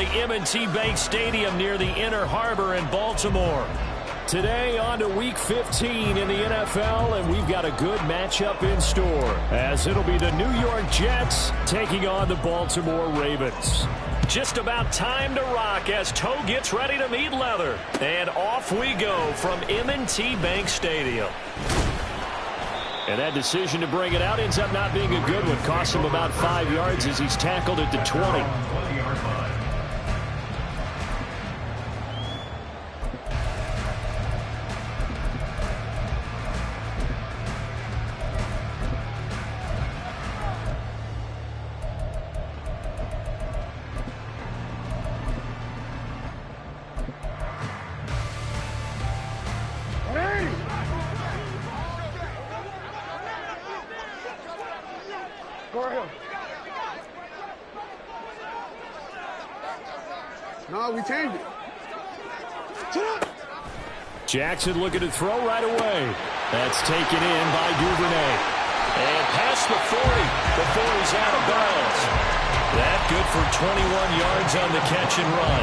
M&T Bank Stadium near the Inner Harbor in Baltimore. Today on to Week 15 in the NFL, and we've got a good matchup in store, as it'll be the New York Jets taking on the Baltimore Ravens. Just about time to rock as toe gets ready to meet leather. And off we go from M&T Bank Stadium. And that decision to bring it out ends up not being a good one. Cost him about 5 yards as he's tackled at the 20. No, we changed it. Jackson looking to throw right away. That's taken in by Duvernay. And past the 40 before he's out of bounds. That good for 21 yards on the catch and run.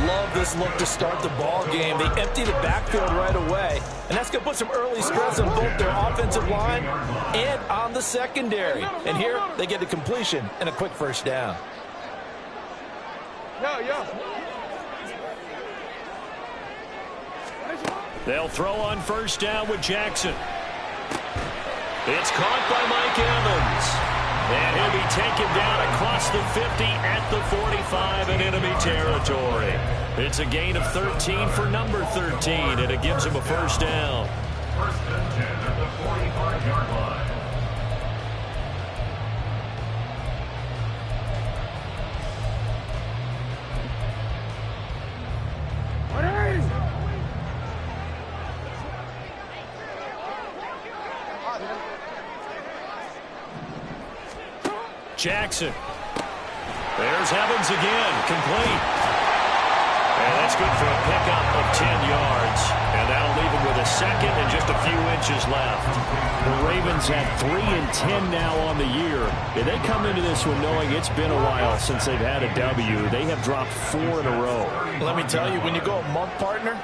Love this look to start the ball game. They empty the backfield right away, and that's going to put some early stress on both their offensive line and on the secondary. And here they get the completion and a quick first down. They'll throw on first down with Jackson. It's caught by Mike Evans. And he'll be taken down across the 50 at the 45 in enemy territory. It's a gain of 13 for number 13, and it gives him a first down. First and 10 at the 45-yard line. Jackson. There's Evans again, complete. And that's good for a pickup of 10 yards. And that'll leave him with a second and just a few inches left. The Ravens at 3-10 now on the year. And they come into this one knowing it's been a while since they've had a W. They have dropped 4 in a row. Let me tell you, when you go a month, partner,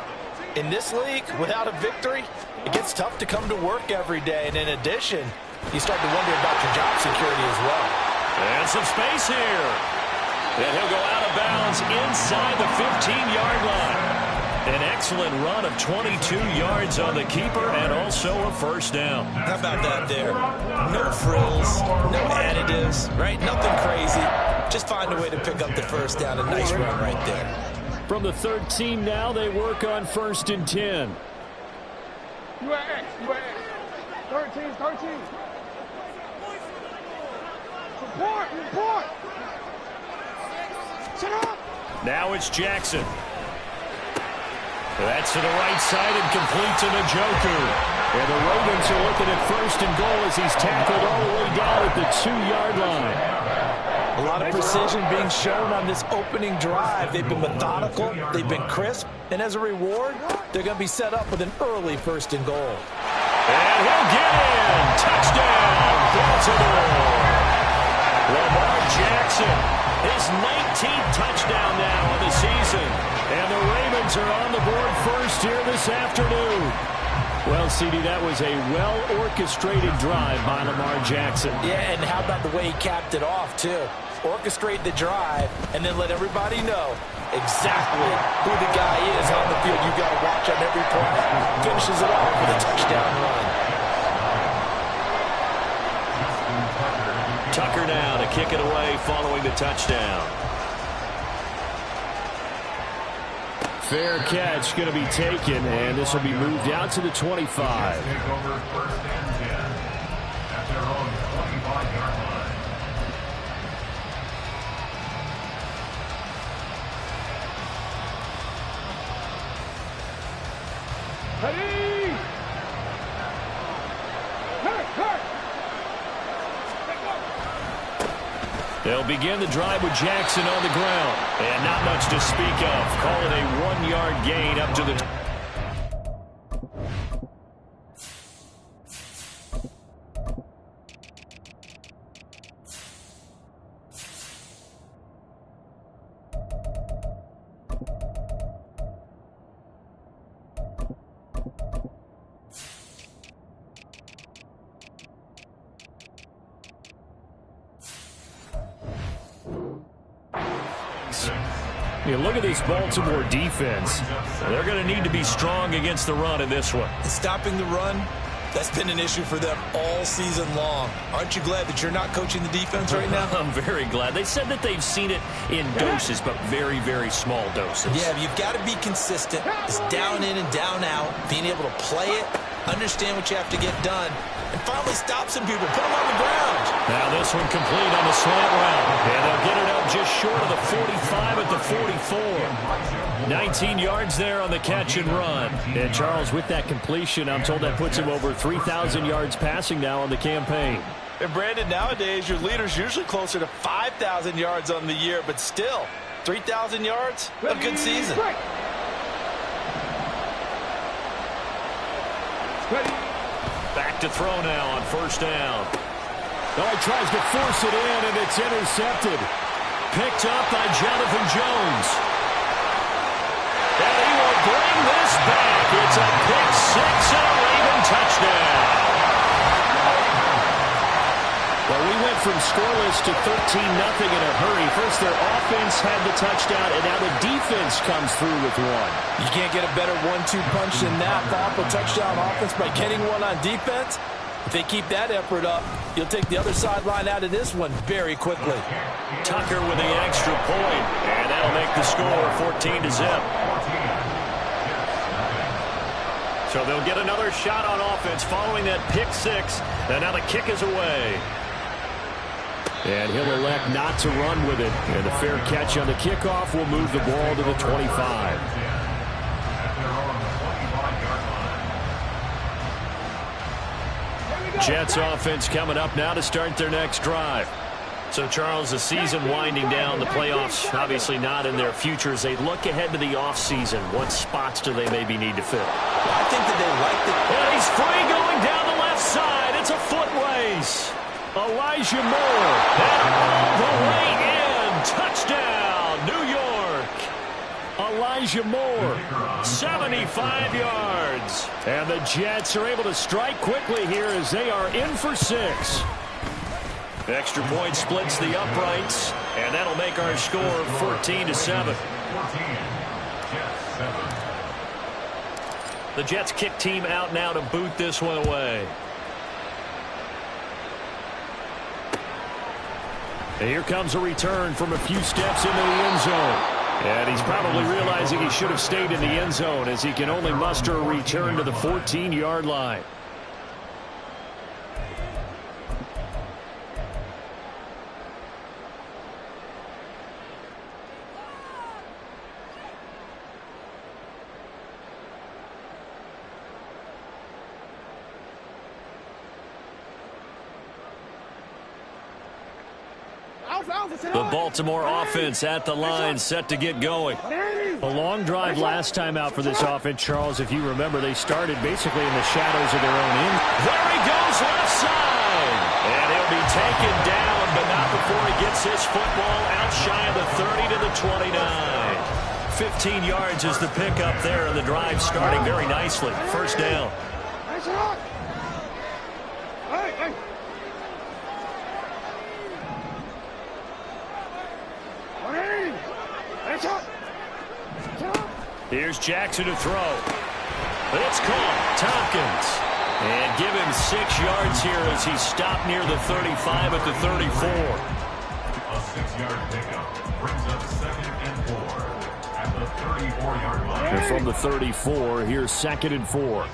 in this league, without a victory, it gets tough to come to work every day. And in addition, you start to wonder about your job security as well. And some space here. And he'll go out of bounds inside the 15-yard line. An excellent run of 22 yards on the keeper and also a first down. How about that there? No frills, no additives, right? Nothing crazy. Just find a way to pick up the first down. A nice run right there. From the 13 now, they work on first and 10. You at X. 13. Report. Shut up. Now it's Jackson. That's to the right side and complete to Njoku. And the Ravens are looking at first and goal as he's tackled all the way down at the 2-yard line. A lot of precision being shown on this opening drive. They've been methodical, they've been crisp, and as a reward, they're going to be set up with an early first and goal. And he'll get in. Touchdown, Baltimore. Lamar Jackson, his 19th touchdown now of the season. And the Ravens are on the board first here this afternoon. Well, CD, that was a well-orchestrated drive by Lamar Jackson. Yeah, and how about the way he capped it off, too? Orchestrate the drive and then let everybody know exactly who the guy is on the field. You've got to watch on every play. Finishes it off with a touchdown run. Tucker now to kick it away following the touchdown. Fair catch going to be taken, and this will be moved out to the 25. Take over first and 10 at their own 25-yard line. Ready. Hurt. They'll begin the drive with Jackson on the ground. And not much to speak of. Call it a 1-yard gain up to the... 6. You look at this Baltimore defense. They're going to need to be strong against the run in this one. Stopping the run, that's been an issue for them all season long. Aren't you glad that you're not coaching the defense right now? I'm very glad. They said that they've seen it in doses, but very, very small doses. Yeah, you've got to be consistent. It's down in and down out, being able to play it, understand what you have to get done, and finally stop some people, put them on the ground. Now this one complete on the slant route. And they'll get it up just short of the 45 at the 44. 19 yards there on the catch and run. And Charles, with that completion, I'm told that puts him over 3,000 yards passing now on the campaign. And Brandon, nowadays your leader's usually closer to 5,000 yards on the year, but still, 3,000 yards, a good season. Back to throw now on first down. Oh, he tries to force it in, and it's intercepted. Picked up by Jonathan Jones. And he will bring this back. It's a pick six and a Raven touchdown. Well, we went from scoreless to 13-0 in a hurry. First, their offense had the touchdown, and now the defense comes through with one. You can't get a better 1-2 punch than that. Thoughtful touchdown offense by getting one on defense. If they keep that effort up, you'll take the other sideline out of this one very quickly. Tucker with the extra point, and that'll make the score 14-0. So they'll get another shot on offense following that pick six, and now the kick is away. And he'll elect not to run with it. And a fair catch on the kickoff will move the ball to the 25. Jets offense coming up now to start their next drive. So, Charles, the season winding down, the playoffs obviously not in their future. As they look ahead to the offseason, what spots do they maybe need to fill? I think that they like the... And he's free going down the left side. It's a foot race. Elijah Moore. And all the way in. Touchdown, New York. Elijah Moore, 75 yards. And the Jets are able to strike quickly here as they are in for 6. Extra point splits the uprights, and that'll make our score 14-7. The Jets kick team out now to boot this one away. And here comes a return from a few steps into the end zone. And he's probably realizing he should have stayed in the end zone as he can only muster a return to the 14-yard line. The Baltimore offense at the line, set to get going. A long drive last time out for this offense, Charles. If you remember, they started basically in the shadows of their own end. There he goes, left side. And he'll be taken down, but not before he gets his football out shy of the 30 to the 29. 15 yards is the pickup there, and the drive starting very nicely. First down. Here's Jackson to throw. It's caught. Tompkins. And give him 6 yards here as he stopped near the 35 at the 34. A 6-yard pickup brings up 2nd and 4 at the 34-yard line. And from the 34, here's 2nd and 4.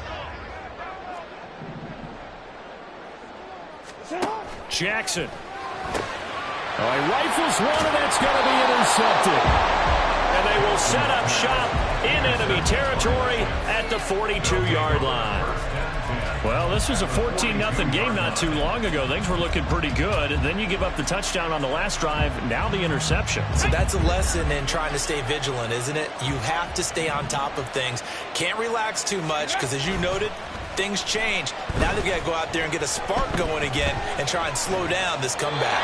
Jackson. Oh, he rifles one, and that's going to be intercepted. And they will set up shop in enemy territory at the 42-yard line. Well, this was a 14-0 game not too long ago. Things were looking pretty good. And then you give up the touchdown on the last drive. Now the interception. So that's a lesson in trying to stay vigilant, isn't it? You have to stay on top of things. Can't relax too much because, as you noted, things change. Now they've got to go out there and get a spark going again and try and slow down this comeback.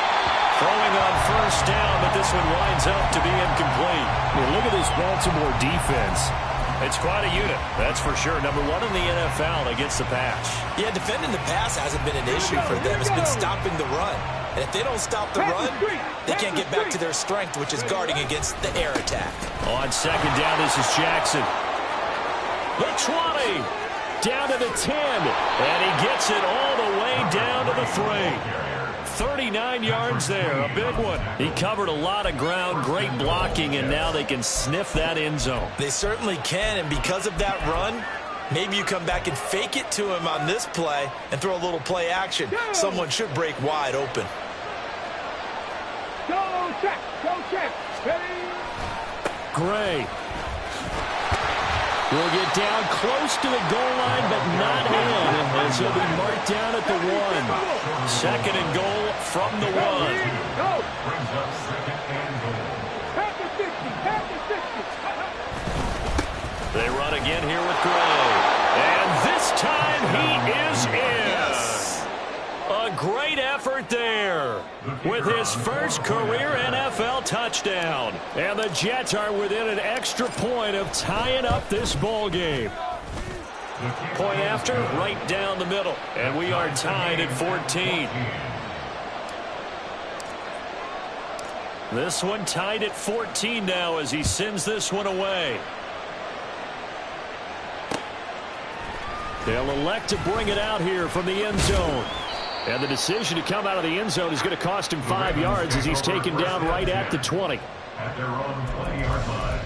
Throwing on first down, but this one winds up to be incomplete. Look at this Baltimore defense. It's quite a unit, that's for sure. Number 1 in the NFL against the pass. Yeah, defending the pass hasn't been an issue for them. It's been stopping the run. And if they don't stop the run, they can't get back to their strength, which is guarding against the air attack. On second down, this is Jackson. The 20. Down to the 10. And he gets it all the way down to the 3. 39 yards there, a big one. He covered a lot of ground, great blocking, and now they can sniff that end zone. They certainly can, and because of that run, maybe you come back and fake it to him on this play and throw a little play action. Someone should break wide open. Go check, ready? Gray will get down close to the goal line, but not in, as he'll be marked down at the 1. Second and goal from the 1. Go. Brings up second and goal. Half the 60. They run again here with Gray. And this time he is in. A great effort there with his first career NFL touchdown. And the Jets are within an extra point of tying up this ball game. Point after, right down the middle. And we are tied at 14. This one tied at 14 now as he sends this one away. They'll elect to bring it out here from the end zone. And the decision to come out of the end zone is going to cost him 5 yards as he's taken down right at the 20. At their own 20-yard line.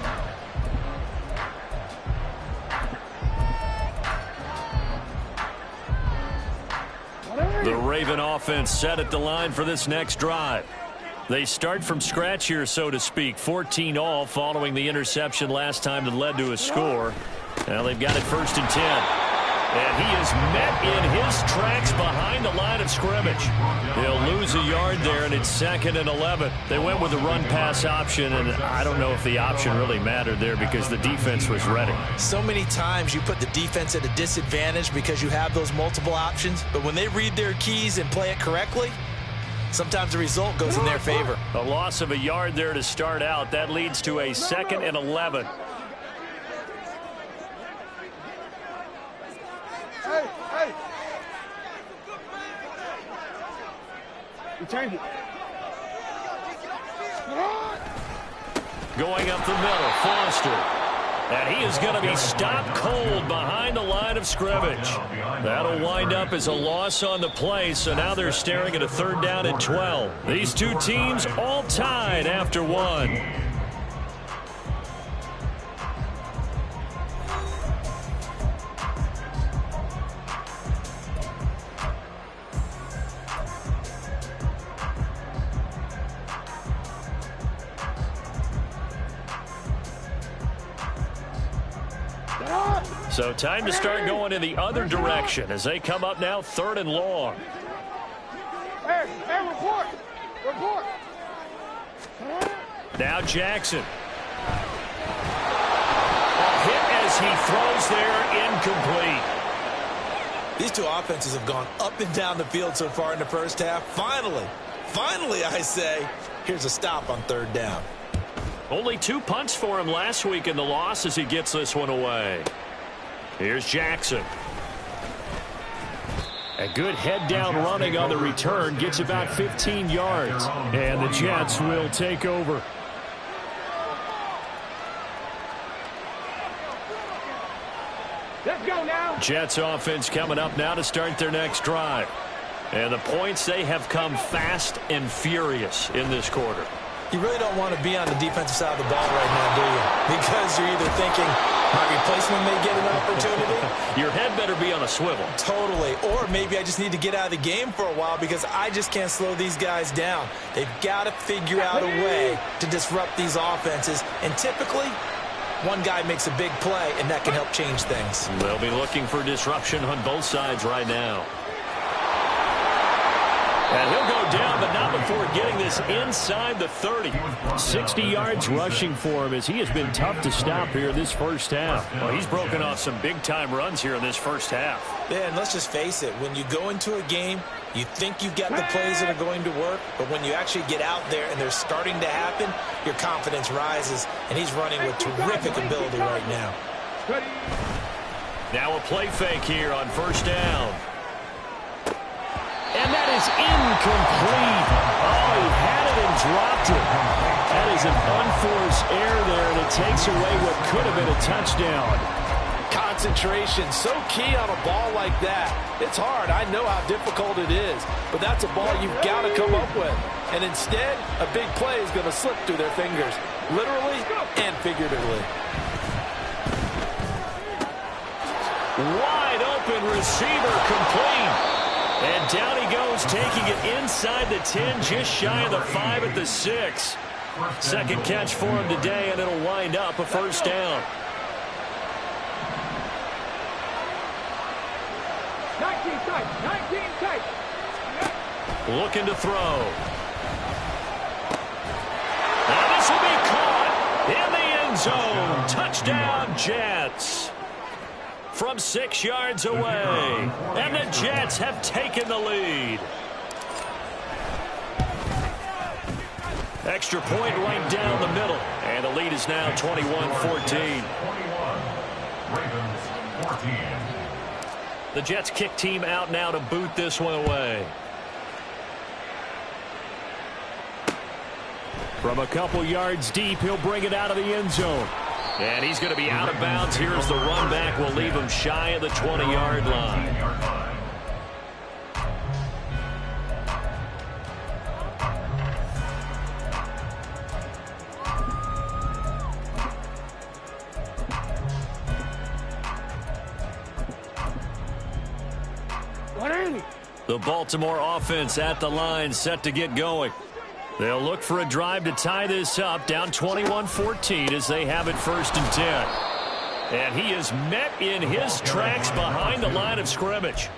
The Raven offense set at the line for this next drive. They start from scratch here, so to speak. 14 all following the interception last time that led to a score. Now they've got it 1st and 10. And he is met in his tracks behind the line of scrimmage. He'll lose a yard there, and it's 2nd and 11. They went with the run-pass option, and I don't know if the option really mattered there because the defense was ready. So many times you put the defense at a disadvantage because you have those multiple options, but when they read their keys and play it correctly, sometimes the result goes in their favor. A loss of a yard there to start out. That leads to a 2nd and 11. Hey. You change it. Going up the middle, Foster. And he is going to be stopped cold behind the line of scrimmage. That'll wind up as a loss on the play, so now they're staring at a 3rd down and 12. These two teams all tied after 1. So time to start going in the other direction as they come up now 3rd and long. Hey, report. Now Jackson. A hit as he throws there, incomplete. These two offenses have gone up and down the field so far in the first half. Finally, I say, here's a stop on 3rd down. Only 2 punts for him last week in the loss as he gets this one away. Here's Jackson. A good head-down running on the return. Gets about 15 yards. And the Jets will take over. Let's go now. Jets offense coming up now to start their next drive. And the points, they have come fast and furious in this quarter. You really don't want to be on the defensive side of the ball right now, do you? Because you're either thinking, my replacement may get an opportunity. Your head better be on a swivel. Totally. Or maybe I just need to get out of the game for a while because I just can't slow these guys down. They've got to figure out a way to disrupt these offenses. And typically, one guy makes a big play, and that can help change things. They'll be looking for disruption on both sides right now. And he'll go down, but not before getting this inside the 30. 60 yards rushing for him as he has been tough to stop here this first half. Well, he's broken off some big-time runs here in this first half. Yeah, and let's just face it. When you go into a game, you think you've got the plays that are going to work, but when you actually get out there and they're starting to happen, your confidence rises, and he's running with terrific ability right now. Now a play fake here on 1st down. And that is incomplete. Oh, he had it and dropped it. That is an unforced error there, and it takes away what could have been a touchdown. Concentration, so key on a ball like that. It's hard. I know how difficult it is, but that's a ball you've got to come up with. And instead, a big play is going to slip through their fingers, literally and figuratively. Wide open receiver, complete. And down he goes, taking it inside the 10, just shy of the 5 at the 6. Second catch for him today, and it'll wind up a first down. 19 tight, 19 tight. Looking to throw. And this will be caught in the end zone. Touchdown, Jets. From 6 yards away. And the Jets have taken the lead. Extra point right down the middle. And the lead is now 21-14. Ravens 14. The Jets kick team out now to boot this one away. From a couple yards deep, he'll bring it out of the end zone. And he's going to be out of bounds. Here's the run back. Will leave him shy of the 20-yard line. The Baltimore offense at the line, set to get going. They'll look for a drive to tie this up, down 21-14 as they have it 1st and 10. And he is met in his tracks behind the line of scrimmage.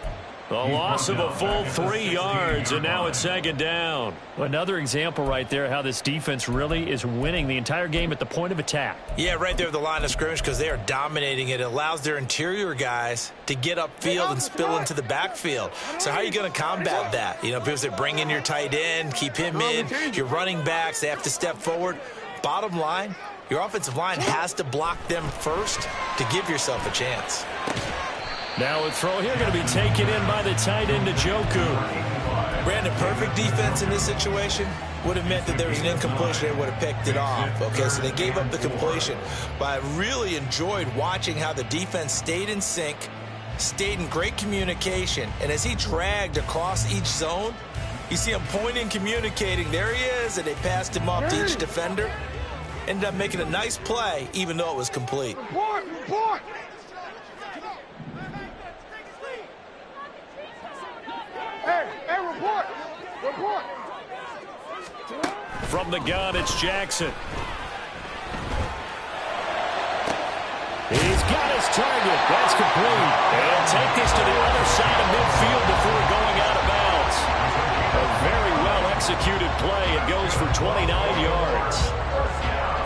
A loss of a full 3 yards, and now it's 2nd down. Another example right there how this defense really is winning the entire game at the point of attack. Yeah, right there at the line of scrimmage because they are dominating it. It allows their interior guys to get upfield and spill into the backfield. So how are you going to combat that? You know, because they bring in your tight end, keep him in, your running backs, they have to step forward. Bottom line, your offensive line has to block them first to give yourself a chance. Now a throw here going to be taken in by the tight end, Njoku. Brandon, perfect defense in this situation would have meant that there was an incompletion. They would have picked it off. Okay, so they gave up the completion. But I really enjoyed watching how the defense stayed in sync, stayed in great communication. And as he dragged across each zone, you see him pointing, communicating. There he is, and they passed him off to each defender. Ended up making a nice play, even though it was complete. Report, report. Hey, report! Report! From the gun, it's Jackson. He's got his target. That's complete. And take this to the other side of midfield before going out of bounds. A very well-executed play. It goes for 29 yards.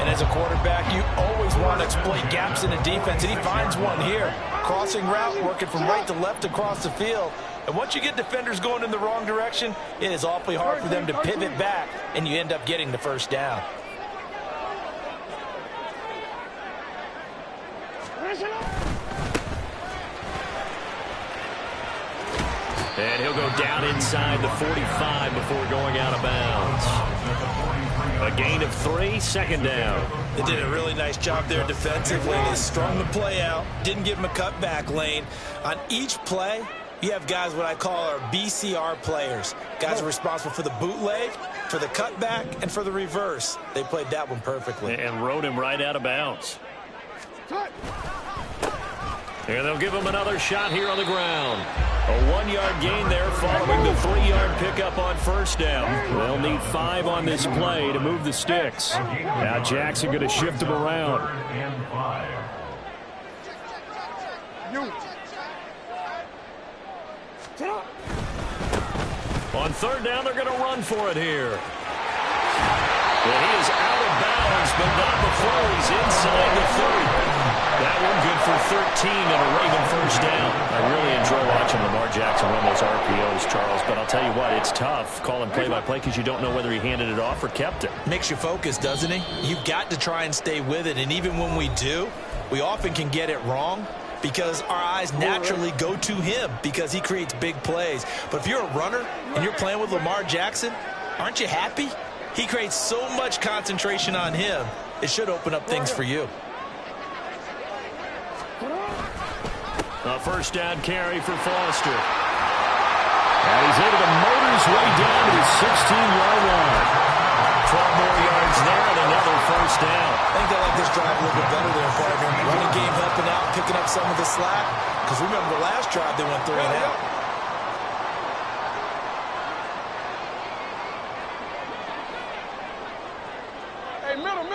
And as a quarterback, you always want to exploit gaps in the defense, and he finds one here. Crossing route, working from right to left across the field. And once you get defenders going in the wrong direction, it is awfully hard for them to pivot back, and you end up getting the first down. And he'll go down inside the 45 before going out of bounds. A gain of 3, 2nd down. They did a really nice job there defensively. They strung the play out, didn't give him a cutback lane. On each play, you have guys what I call our BCR players. Guys are responsible for the bootleg, for the cutback, and for the reverse. They played that one perfectly. And rode him right out of bounds. And they'll give him another shot here on the ground. A 1-yard gain there following the 3-yard pickup on 1st down. They'll need 5 on this play to move the sticks. Now Jackson going to shift them around. On 3rd down, they're going to run for it here. And he is out of bounds, but not before he's inside the 30. That one good for 13 and a Raven 1st down. I really enjoy watching Lamar Jackson run those RPOs, Charles, but I'll tell you what, it's tough calling play-by-play because you don't know whether he handed it off or kept it. Makes you focus, doesn't he? You've got to try and stay with it, and even when we do, we often can get it wrong because our eyes naturally go to him because he creates big plays. But if you're a runner and you're playing with Lamar Jackson, aren't you happy? He creates so much concentration on him, it should open up things for you. A first down carry for Foster. And he's able to motor his way down to his 16-yard line. 12 more yards there and another first down. I think they like this drive a little bit better there, partner. Running game helping out, picking up some of the slack. Because remember the last drive, they went 3 and out. Hey, middle.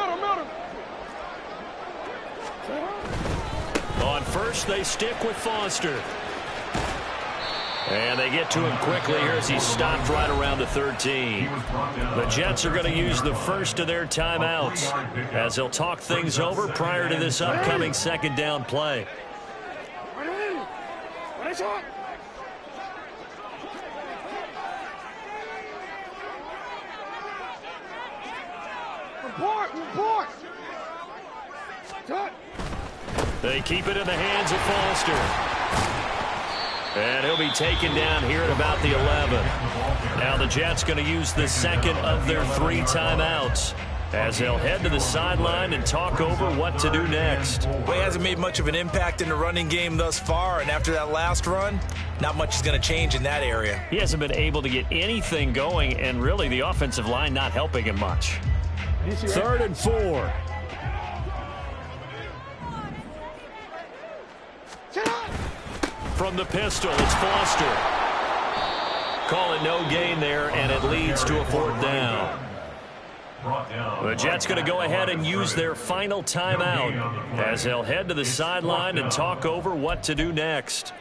On first, they stick with Foster. And they get to him quickly here as he's stopped right around the 13. The Jets are going to use the first of their timeouts as they'll talk things over prior to this upcoming second down play. Report. They keep it in the hands of Foster. And he'll be taken down here at about the 11. Now the Jets going to use the second of their 3 timeouts as they'll head to the sideline and talk over what to do next. Well, he hasn't made much of an impact in the running game thus far, and after that last run, not much is going to change in that area. He hasn't been able to get anything going, and really the offensive line not helping him much. 3rd and 4. From the pistol, it's Foster. Call it no gain there, and it leads to a 4th down. The Jets going to go ahead and use their final timeout as they'll head to the sideline and talk over what to do next.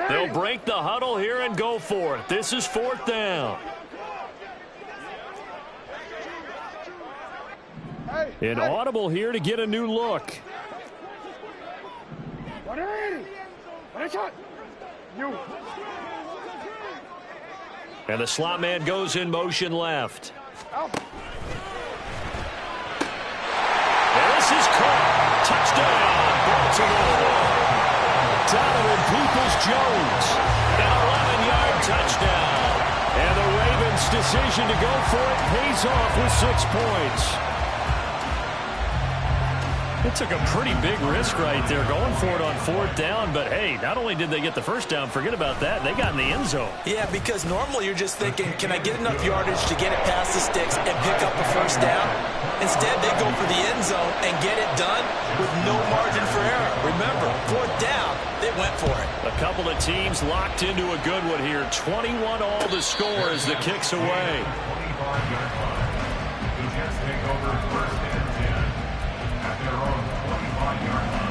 They'll break the huddle here and go for it. This is 4th down. Inaudible here to get a new look. And the slot man goes in motion left. And this is caught. Touchdown, Baltimore. Donovan Peoples-Jones. An 11-yard touchdown. And the Ravens' decision to go for it pays off with 6 points. It took a pretty big risk right there going for it on 4th down, but hey, not only did they get the first down, forget about that, they got in the end zone. Yeah, because normally you're just thinking, can I get enough yardage to get it past the sticks and pick up a first down? Instead, they go for the end zone and get it done with no margin for error. Remember, 4th down, they went for it. A couple of teams locked into a good one here. 21 all to score as the kick's away. 25-yard line. The Jets take over 1st and 10 at their own 25-yard line.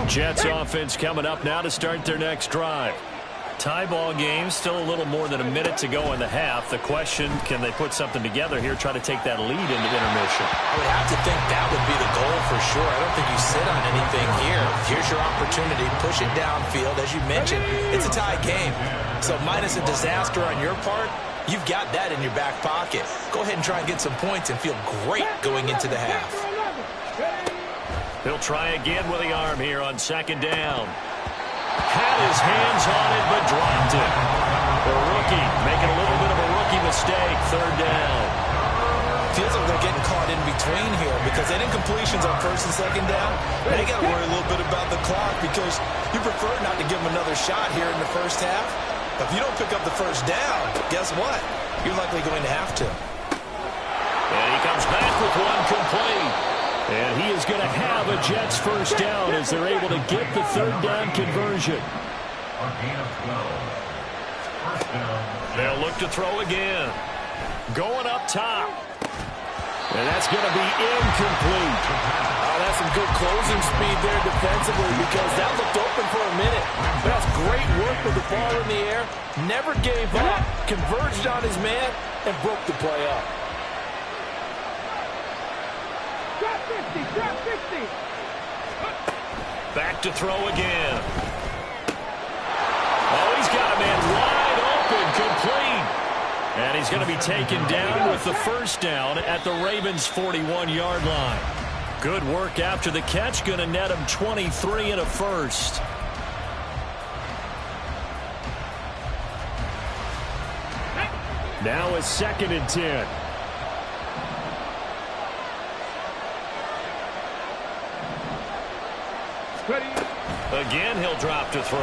Jets offense coming up now to start their next drive. Tie ball game, still a little more than a minute to go in the half. The question, can they put something together here, try to take that lead into intermission? I would have to think that would be the goal for sure. I don't think you sit on anything here. Here's your opportunity. Push it downfield. As you mentioned, it's a tie game. So minus a disaster on your part, you've got that in your back pocket. Go ahead and try and get some points and feel great going into the half. He'll try again with the arm here on 2nd down. Had his hands on it, but dropped it. The rookie making a little bit of a rookie mistake. 3rd down. Feels like they're getting caught in between here because any incompletions on 1st and 2nd down, they got to worry a little bit about the clock because you prefer not to give them another shot here in the first half. If you don't pick up the 1st down, guess what? You're likely going to have to. And he comes back with one complete. And he is going to have a Jets first down as they're able to get the 3rd down conversion. A gain of 12. First down. They'll look to throw again. Going up top. And that's going to be incomplete. Oh, that's some good closing speed there defensively because that looked open for a minute. That's great work with the ball in the air. Never gave up. Converged on his man and broke the play up. 50, trap 50. Back to throw again. Oh, he's got a man wide open, complete. And he's going to be taken down with the first down at the Ravens' 41-yard line. Good work after the catch, going to net him 23 and a first. Now a 2nd and 10. Again, he'll drop to throw.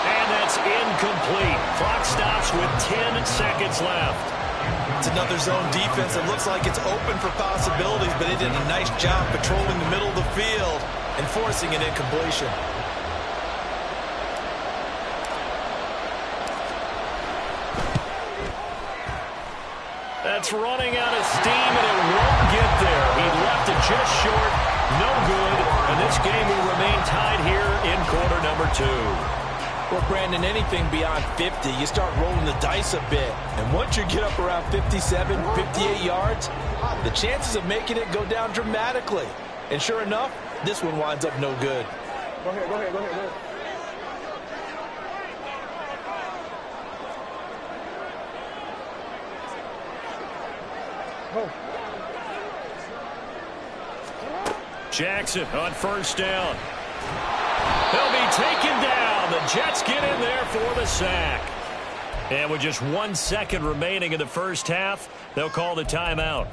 And that's incomplete. Clock stops with 10 seconds left. It's another zone defense that looks like it's open for possibilities, but they did a nice job patrolling the middle of the field and forcing an incompletion. That's running out of steam, and it won't get there. He left it just short. No good. And this game will remain tied here in quarter number 2. Well, Brandon, anything beyond 50, you start rolling the dice a bit. And once you get up around 57, 58 yards, the chances of making it go down dramatically. And sure enough, this one winds up no good. Go ahead. Jackson on first down. He'll be taken down. The Jets get in there for the sack. And with just 1 second remaining in the first half, they'll call the timeout.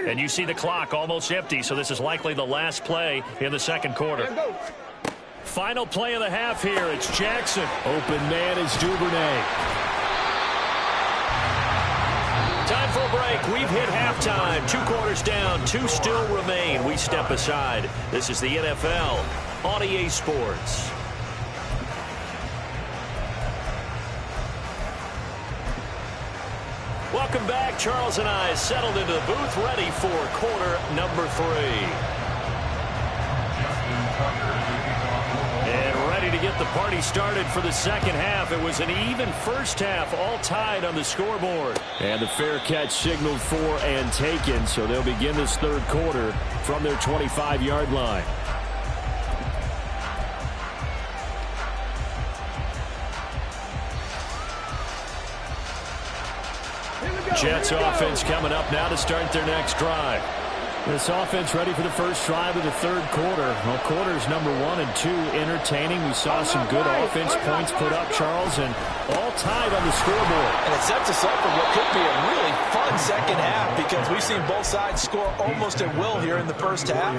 And you see the clock almost empty, so this is likely the last play in the second quarter. Final play of the half here. It's Jackson. Open man is Duvernay. Time for a break. We've hit halftime. 2 quarters down. 2 still remain. We step aside. This is the NFL on EA Sports. Welcome back. Charles and I settled into the booth, ready for quarter number 3. And ready to get the party started for the second half. It was an even first half, all tied on the scoreboard. And the fair catch signaled for and taken, so they'll begin this third quarter from their 25-yard line. Jets offense coming up now to start their next drive. This offense ready for the first drive of the third quarter. Well, quarters number 1 and 2 entertaining. We saw some good offense points put up, Charles, and all tied on the scoreboard. And it sets us up for what could be a really fun second half, because we've seen both sides score almost at will here in the first half.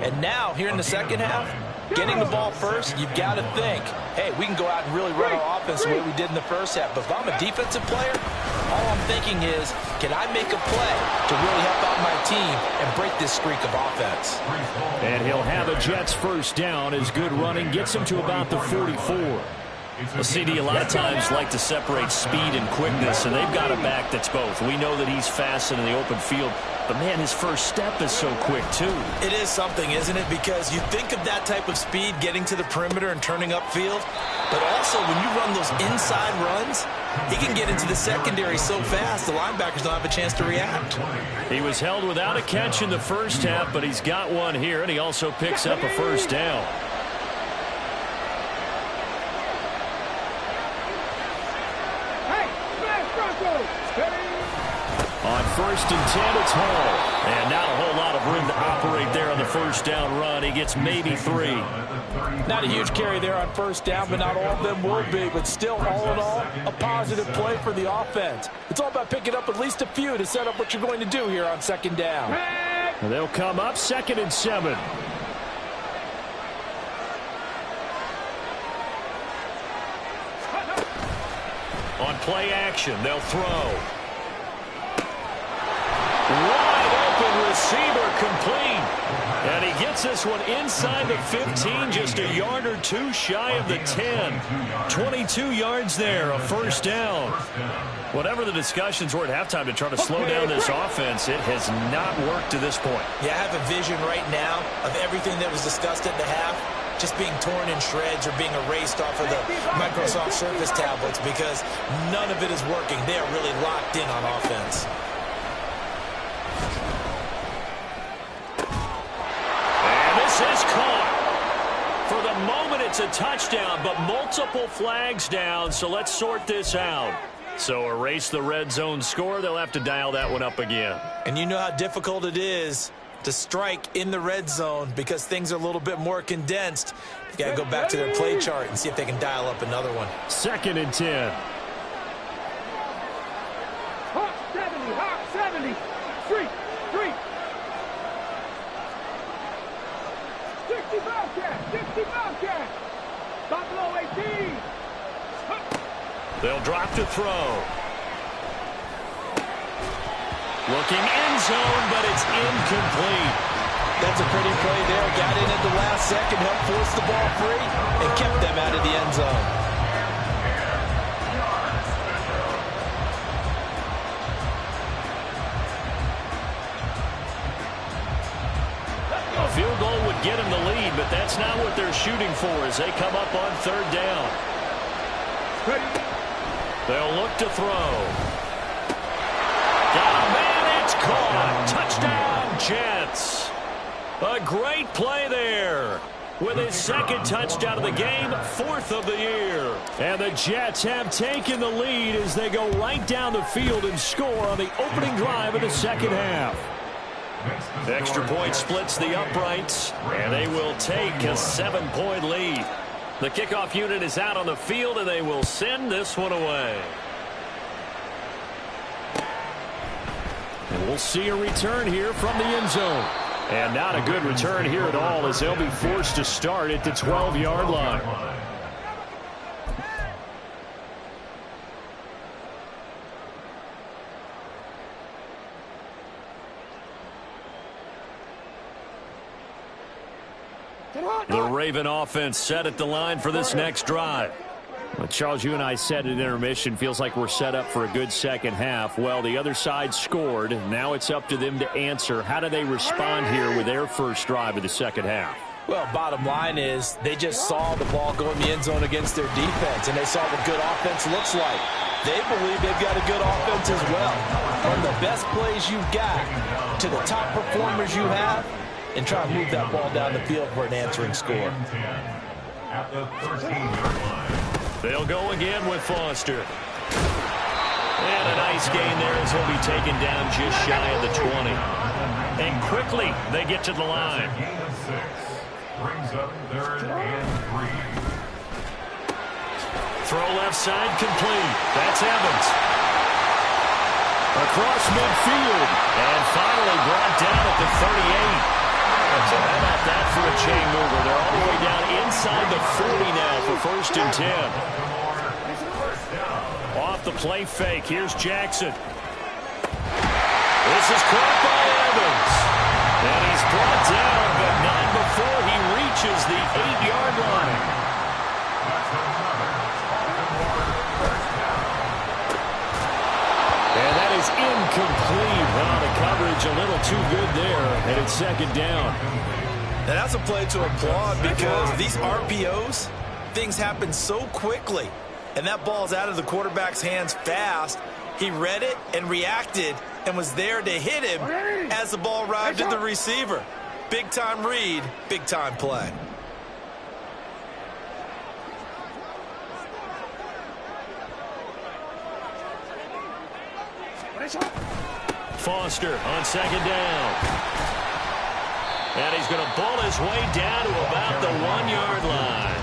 And now, here in the second half, getting the ball first, you've got to think, hey, we can go out and really run our offense the way we did in the first half. But if I'm a defensive player, all I'm thinking is, can I make a play to really help out my team and break this streak of offense? And he'll have a Jets first down as good running gets him to about the 44. Well, CD, a lot of times like to separate speed and quickness, and they've got a back that's both. We know that he's fast in the open field, but, man, his first step is so quick, too. It is something, isn't it? Because you think of that type of speed getting to the perimeter and turning upfield, but also when you run those inside runs, he can get into the secondary so fast the linebackers don't have a chance to react. He was held without a catch in the first half, but he's got one here, and he also picks up a first down. On 1st and 10, it's Hall. And not a whole lot of room to operate there on the first down run. He gets maybe 3. Not a huge carry there on first down, but not all of them will be. But still, all in all, a positive play for the offense. It's all about picking up at least a few to set up what you're going to do here on second down. And they'll come up 2nd and 7. On play action, they'll throw. Wide open receiver, complete. And he gets this one inside the 15, just a yard or 2 shy of the 10. 22 yards there, a first down. Whatever the discussions were at halftime to try to slow down this offense, it has not worked to this point. Yeah, I have a vision right now of everything that was discussed at the half just being torn in shreds or being erased off of the Microsoft Surface tablets because none of it is working. They are really locked in on offense. And this is caught. For the moment, it's a touchdown, but multiple flags down, so let's sort this out. So erase the red zone score. They'll have to dial that one up again. And you know how difficult it is to strike in the red zone because things are a little bit more condensed. You got to go back to their play chart and see if they can dial up another one. 2nd and 10. Hawk 70, Hawk 70. 3. 60 Bobcat, 60 Bobcat. Buffalo 18. They'll drop to throw. Looking end zone, but it's incomplete. That's a pretty play there. Got in at the last second, helped force the ball free, and kept them out of the end zone. A field goal would get them the lead, but that's not what they're shooting for as they come up on 3rd down. They'll look to throw. Got a man, it's caught. Touchdown, Jets. A great play there. With his 2nd touchdown of the game, 4th of the year. And the Jets have taken the lead as they go right down the field and score on the opening drive of the 2nd half. Extra point splits the uprights, and they will take a 7-point lead. The kickoff unit is out on the field, and they will send this one away. And we'll see a return here from the end zone. And not a good return here at all as they'll be forced to start at the 12-yard line. The Raven offense set at the line for this next drive. Well, Charles, you and I said at intermission, feels like we're set up for a good 2nd half. Well, the other side scored. Now it's up to them to answer. How do they respond here with their first drive of the 2nd half? Well, bottom line is they just saw the ball go in the end zone against their defense, and they saw what good offense looks like. They believe they've got a good offense as well. From the best plays you've got to the top performers you have, and try to move that ball down the field for an answering score. At the 13-yard line. They'll go again with Foster. And a nice gain there as he'll be taken down just shy of the 20. And quickly they get to the line. Gain of 6. Brings up 3rd and 3. Throw left side complete. That's Evans. Across midfield. And finally brought down at the 38. So how about that for a chain mover? They're all the way down inside the 40 now for 1st and 10. Off the play fake, here's Jackson. This is caught by Evans. And he's brought down, but not before he reaches the 8-yard line. And that is incomplete. Well, the coverage a little too good there, and it's 2nd down. And that's a play to applaud because these RPOs, things happen so quickly. And that ball's out of the quarterback's hands fast. He read it and reacted and was there to hit him as the ball arrived at the receiver. Big-time read, big-time play. Foster on 2nd down. And he's going to bull his way down to about the 1-yard line.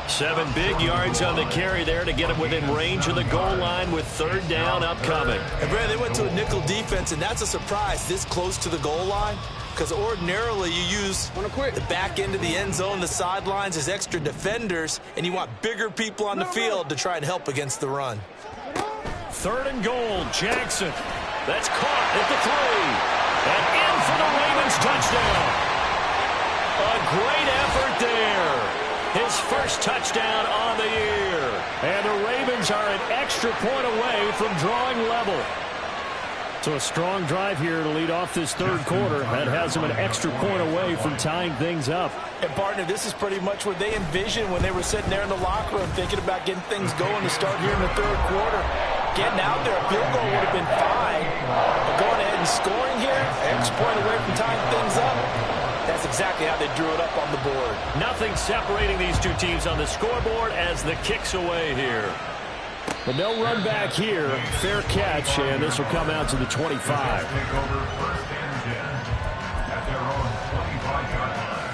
7 big yards on the carry there to get him within range of the goal line with 3rd down upcoming. And Brad, they went to a nickel defense, and that's a surprise this close to the goal line because ordinarily you use the back end of the end zone, the sidelines as extra defenders, and you want bigger people on the field to try and help against the run. 3rd and goal, Jackson. That's caught at the 3. And in for the Ravens touchdown. A great effort there. His first touchdown on the year. And the Ravens are an extra point away from drawing level. So a strong drive here to lead off this third quarter. That has them an extra point away from tying things up. And, partner, this is pretty much what they envisioned when they were sitting there in the locker room thinking about getting things going to start here in the third quarter. Getting out there, a field goal would have been fine. But going ahead and scoring here, extra point away from tying things up, that's exactly how they drew it up on the board. Nothing separating these two teams on the scoreboard as the kick's away here. But no run back here. Fair catch, and this will come out to the 25. Take over first and 10 at their own 25-yard line.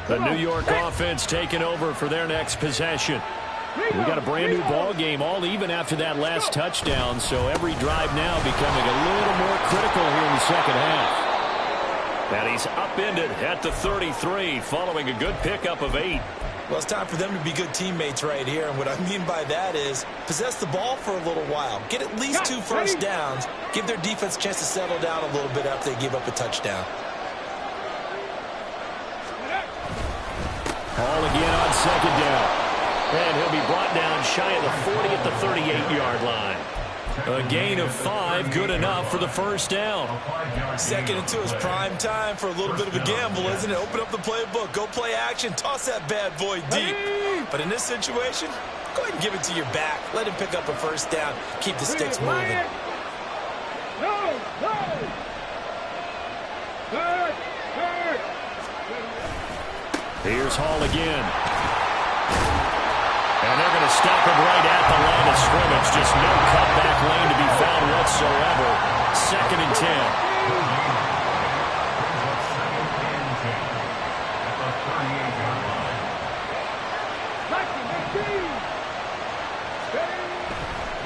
The New York offense taking over for their next possession. We got a brand new ball game, all even after that last touchdown, so every drive now becoming a little more critical here in the second half. And he's upended at the 33 following a good pickup of 8. Well, it's time for them to be good teammates right here, and what I mean by that is possess the ball for a little while, get at least 2 first downs, give their defense a chance to settle down a little bit after they give up a touchdown. Hall again on second down. And he'll be brought down shy of the 40 at the 38-yard line. A gain of 5, good enough for the first down. Second and 2 is prime time for a little bit of a gamble, isn't it? Open up the playbook, go play action, toss that bad boy deep. But in this situation, go ahead and give it to your back. Let him pick up a first down. Keep the sticks moving. Here's Hall again. And they're going to stop him right at the line of scrimmage. Just no cutback lane to be found whatsoever. Second and 10.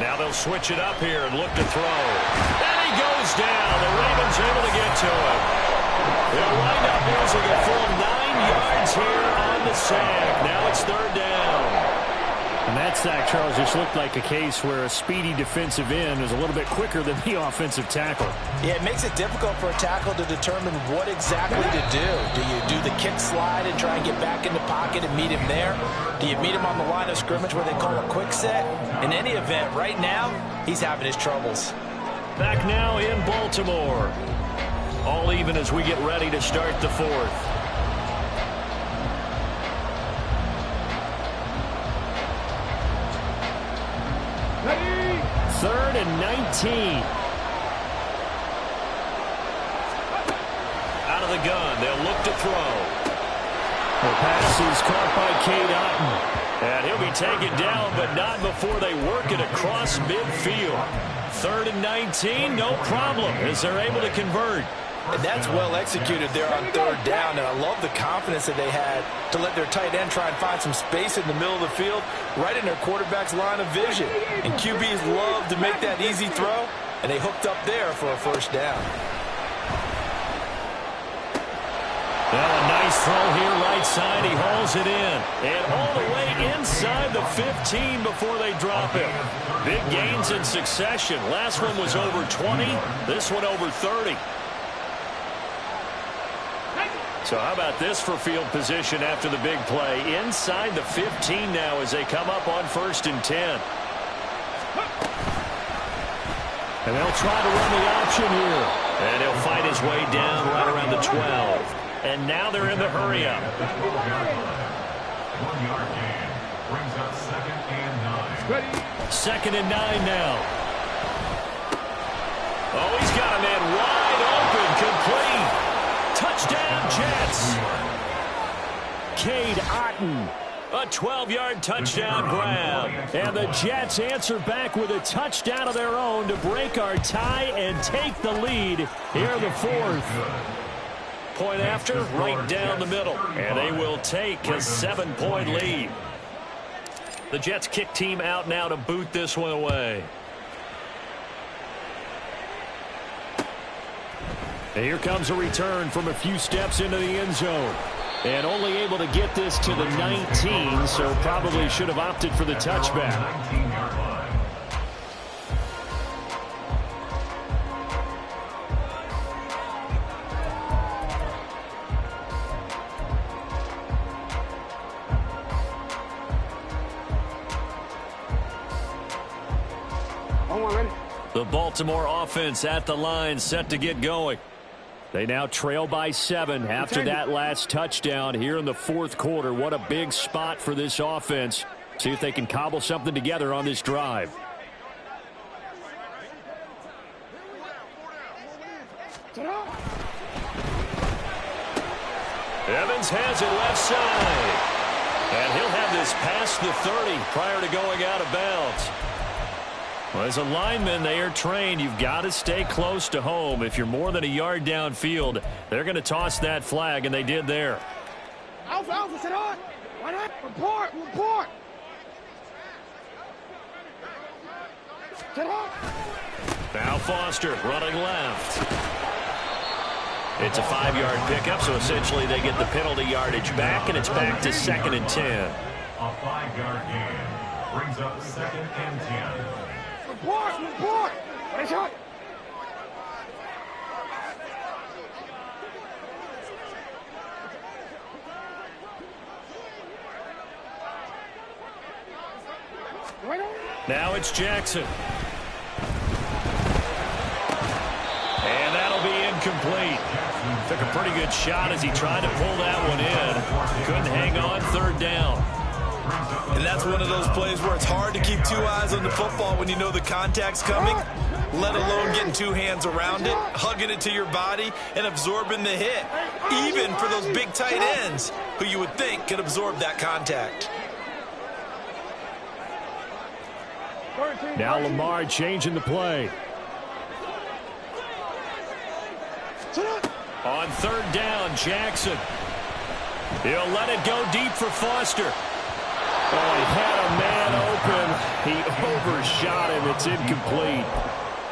Now they'll switch it up here and look to throw. And he goes down. The Ravens able to get to him. They'll wind up losing a full 9 yards here on the sack. Now it's third down. And that sack, Charles, just looked like a case where a speedy defensive end is a little bit quicker than the offensive tackle. Yeah, it makes it difficult for a tackle to determine what exactly to do. Do you do the kick slide and try and get back in the pocket and meet him there? Do you meet him on the line of scrimmage where they call a quick set? In any event, right now, he's having his troubles. Back now in Baltimore. All even as we get ready to start the fourth. Third and 19. Out of the gun. They'll look to throw. The pass is caught by Cade Otton. And he'll be taken down, but not before they work it across midfield. Third and 19, no problem, as they're able to convert. And that's well executed there on third down, and I love the confidence that they had to let their tight end try and find some space in the middle of the field, right in their quarterback's line of vision. And QBs love to make that easy throw, and they hooked up there for a first down. Well, a nice throw here right side. He hauls it in. And all the way inside the 15 before they drop him. Big gains in succession. Last one was over 20. This one over 30. So how about this for field position after the big play? Inside the 15 now as they come up on first and 10. And they'll try to run the option here. And he'll fight his way down right around the 12. And now they're in the hurry-up. 1 yard gain brings up second and 9. Second and 9 now. Oh, he's got a man wide open, complete. Touchdown, Jets. Cade Otton, a 12-yard touchdown grab. And the Jets answer back with a touchdown of their own to break our tie and take the lead here in the fourth. Point after, right down the middle. And they will take a 7-point lead. The Jets kick team out now to boot this one away. And here comes a return from a few steps into the end zone. And only able to get this to the 19, so probably should have opted for the touchback. 19-yard line. The Baltimore offense at the line, set to get going. They now trail by 7 after that last touchdown here in the fourth quarter. What a big spot for this offense. See if they can cobble something together on this drive. Evans has it left side. And he'll have this past the 30 prior to going out of bounds. Well, as a lineman, they are trained. You've got to stay close to home. If you're more than a yard downfield, they're going to toss that flag, and they did there. Alpha, Alpha, sit on. Why not? Report, report. Sit on. Now Foster running left. It's a 5-yard pickup, so essentially they get the penalty yardage back, and it's back to 2nd and 10. A 5-yard gain brings up 2nd and 10. Report, report. Watch out. Now it's Jackson. And that'll be incomplete. Took a pretty good shot as he tried to pull that one in. Couldn't hang on, 3rd down. And that's one of those plays where it's hard to keep 2 eyes on the football when you know the contact's coming, let alone getting 2 hands around it, hugging it to your body, and absorbing the hit, even for those big tight ends who you would think could absorb that contact. Now Lamar changing the play. On 3rd down, Jackson. He'll let it go deep for Foster. Oh, he had a man open. He overshot him. It's incomplete.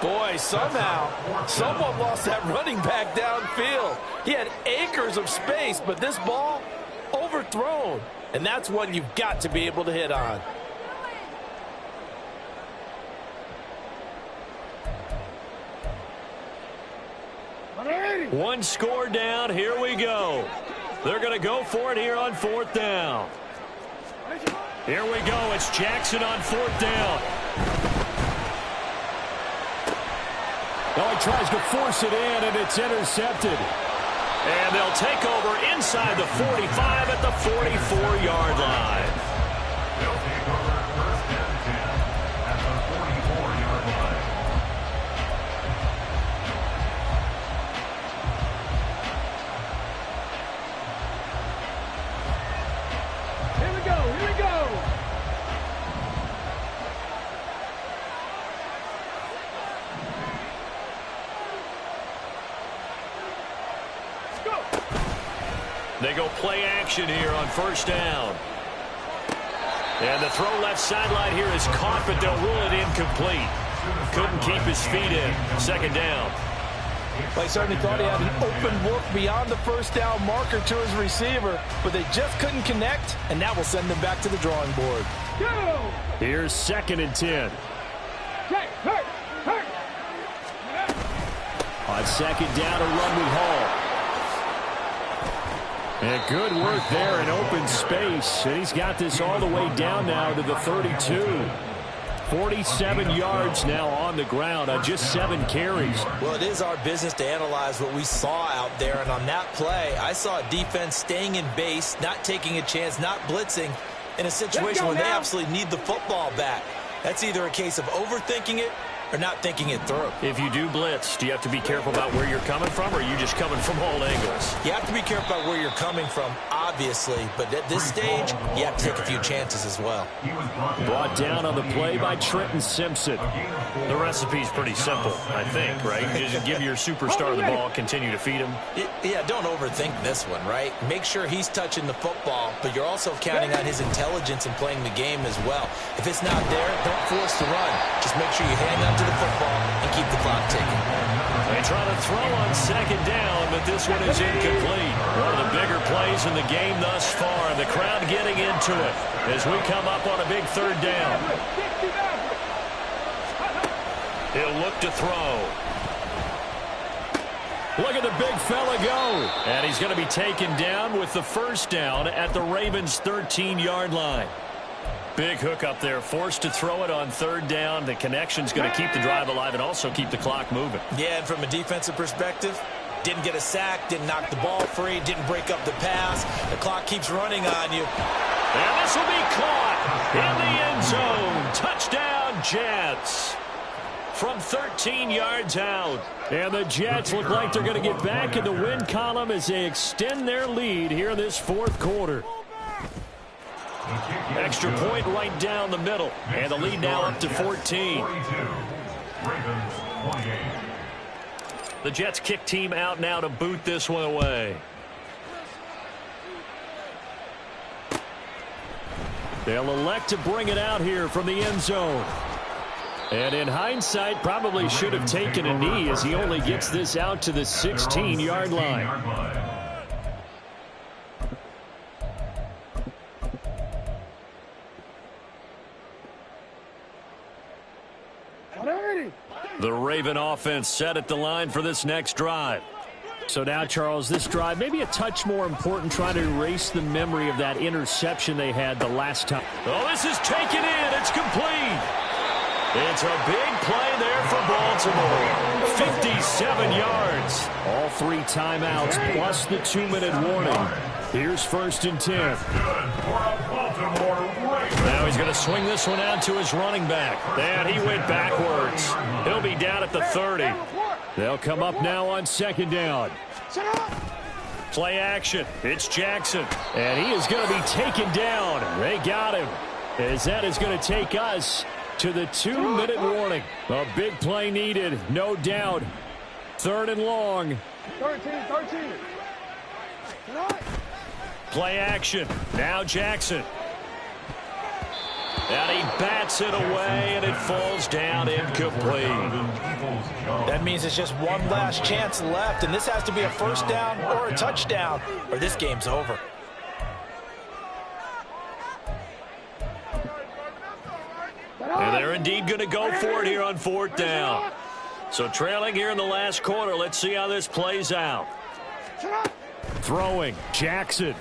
Boy, somehow, someone lost that running back downfield. He had acres of space, but this ball, overthrown. And that's one you've got to be able to hit on. One score down. Here we go. They're going to go for it here on 4th down. Here we go. It's Jackson on 4th down. Oh, he tries to force it in, and it's intercepted. And they'll take over inside the 45 at the 44-yard line. They'll take over 1st and 10 at the 44-yard line. Here we go, here we go. They go play action here on 1st down. And the throw left sideline here is caught, but they'll rule it incomplete. Couldn't keep his feet in. 2nd down. Well, he certainly thought he had an open look beyond the 1st down marker to his receiver, but they just couldn't connect, and that will send them back to the drawing board. Go. Here's 2nd and 10. Hurt. On 2nd down, a run with Hall. And good work there in open space. And he's got this all the way down now to the 32. 47 yards now on the ground on just 7 carries. Well, it is our business to analyze what we saw out there. And on that play, I saw a defense staying in base, not taking a chance, not blitzing in a situation where they absolutely need the football back. That's either a case of overthinking it or not thinking it through. If you do blitz, do you have to be careful about where you're coming from, or are you just coming from all angles? You have to be careful about where you're coming from, obviously, but at this stage, you have to take a few chances as well. Brought down on the play by Trenton Simpson. The recipe's pretty simple, I think, right? You just give your superstar the ball, continue to feed him. Yeah, don't overthink this one, right? Make sure he's touching the football, but you're also counting on his intelligence in playing the game as well. If it's not there, don't force the run. Just make sure you hang on to the football and keep the clock ticking. They try to throw on 2nd down, but this one is incomplete. One of the bigger plays in the game thus far. The crowd getting into it as we come up on a big 3rd down. He'll look to throw. Look at the big fella go. And he's going to be taken down with the 1st down at the Ravens' 13-yard line. Big hook up there, forced to throw it on third down. The connection's going to keep the drive alive and also keep the clock moving. Yeah, and from a defensive perspective, didn't get a sack, didn't knock the ball free, didn't break up the pass. The clock keeps running on you. And this will be caught in the end zone. Touchdown, Jets. From 13 yards out. And the Jets look like they're going to get back in the win column as they extend their lead here in this fourth quarter. Extra point right down the middle. And the lead now up to 14. The Jets kick team out now to boot this one away. They'll elect to bring it out here from the end zone. And in hindsight, probably should have taken a knee as he only gets this out to the 16-yard line. The Raven offense set at the line for this next drive. So now, Charles, this drive maybe a touch more important, trying to erase the memory of that interception they had the last time. Oh, this is taken in. It's complete. It's a big play there for Baltimore. 57 yards. All 3 timeouts plus the 2-minute warning. Here's 1st and 10. Now he's going to swing this one out to his running back. And he went backwards. He'll be down at the 30. They'll come up now on 2nd down. Play action. It's Jackson. And he is going to be taken down. They got him. As that is going to take us to the 2-minute warning. A big play needed, no doubt. 3rd and long. 13. Play action. Now Jackson. And he bats it away, and it falls down incomplete. That means it's just one last chance left, and this has to be a 1st down or a touchdown, or this game's over. And they're indeed going to go for it here on 4th down. So trailing here in the last quarter. Let's see how this plays out. Throwing. Jackson.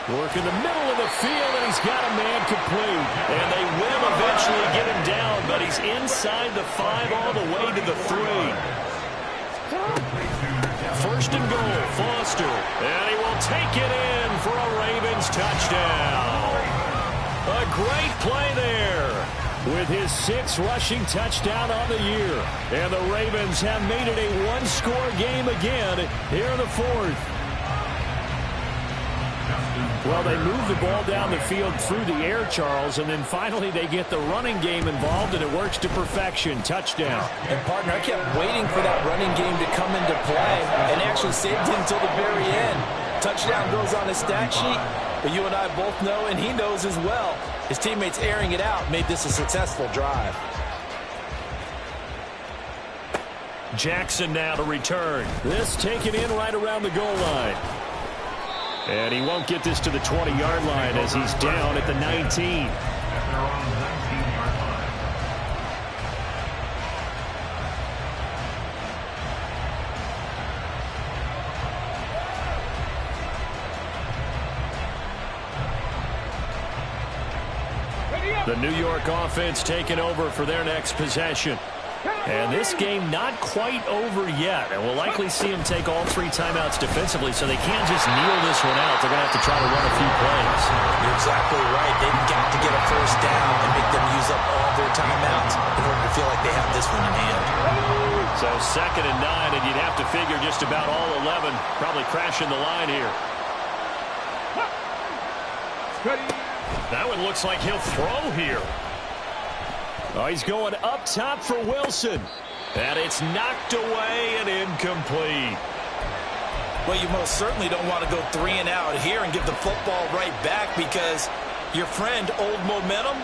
Work in the middle of the field, and he's got a man complete. And they will eventually get him down, but he's inside the 5 all the way to the 3. 1st and goal, Foster. And he will take it in for a Ravens touchdown. A great play there with his 6th rushing touchdown on the year. And the Ravens have made it a 1-score game again here in the 4th. Well, they move the ball down the field through the air, Charles, and then finally they get the running game involved, and it works to perfection. Touchdown. And, partner, I kept waiting for that running game to come into play and actually saved him until the very end. Touchdown goes on his stat sheet, but you and I both know, and he knows as well, his teammates airing it out made this a successful drive. Jackson now to return. This taken in right around the goal line. And he won't get this to the 20-yard line as he's down at the 19. The New York offense taking over for their next possession. And this game not quite over yet. And we'll likely see them take all 3 timeouts defensively, so they can't just kneel this one out. They're going to have to try to run a few plays. You're exactly right. They've got to get a 1st down and make them use up all their timeouts in order to feel like they have this one in hand. So 2nd and 9, and you'd have to figure just about all 11 probably crashing the line here. That one looks like he'll throw here. Oh, he's going up top for Wilson. And it's knocked away and incomplete. Well, you most certainly don't want to go 3 and out here and give the football right back, because your friend, Old Momentum,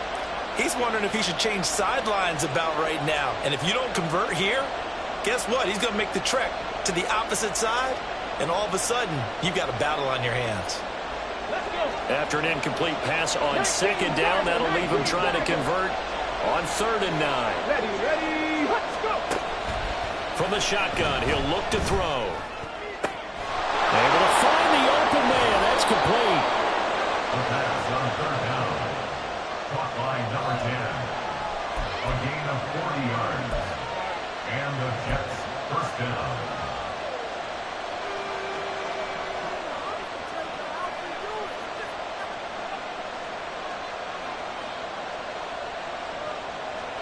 he's wondering if he should change sidelines about right now. And if you don't convert here, guess what? He's going to make the trek to the opposite side, and all of a sudden, you've got a battle on your hands. After an incomplete pass on 2nd down, that'll leave him trying to convert on 3rd and 9. Ready, let's go. From the shotgun, he'll look to throw. Able to find the open man. That's complete.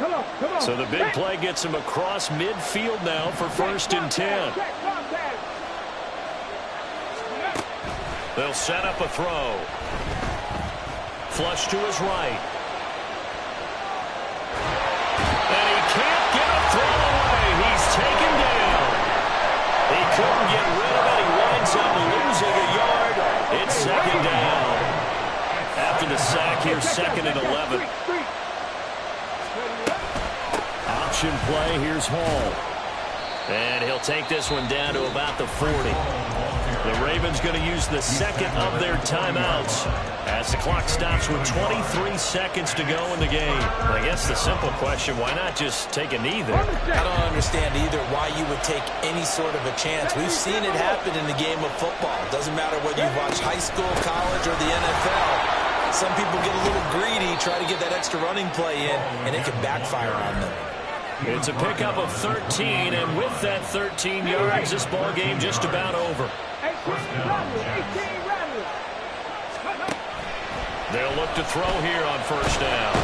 Come on, come on. So the big play gets him across midfield now for 1st and 10. They'll set up a throw. Flush to his right. And he can't get a throw away. He's taken down. He couldn't get rid of it. He winds up losing a yard. It's 2nd down. After the sack here, 2nd and 11. Option play. Here's Hall. And he'll take this one down to about the 40. The Ravens going to use the 2nd of their timeouts as the clock stops with 23 seconds to go in the game. I guess the simple question, why not just take a knee there? I don't understand either why you would take any sort of a chance. We've seen it happen in the game of football. Doesn't matter whether you've watched high school, college, or the NFL. Some people get a little greedy, try to get that extra running play in, and it can backfire on them. It's a pickup of 13, and with that 13 yards, this ball game just about over. They'll look to throw here on 1st down.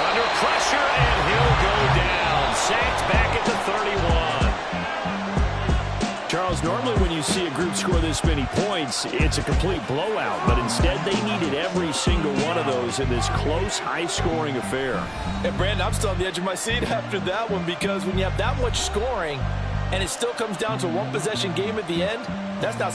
Under pressure, and he'll go down. Sacked back at the 31. Charles, normally when you see a group score this many points, it's a complete blowout. But instead, they needed every single one of those in this close, high-scoring affair. And, Brandon, I'm still on the edge of my seat after that one, because when you have that much scoring and it still comes down to one possession game at the end, that's not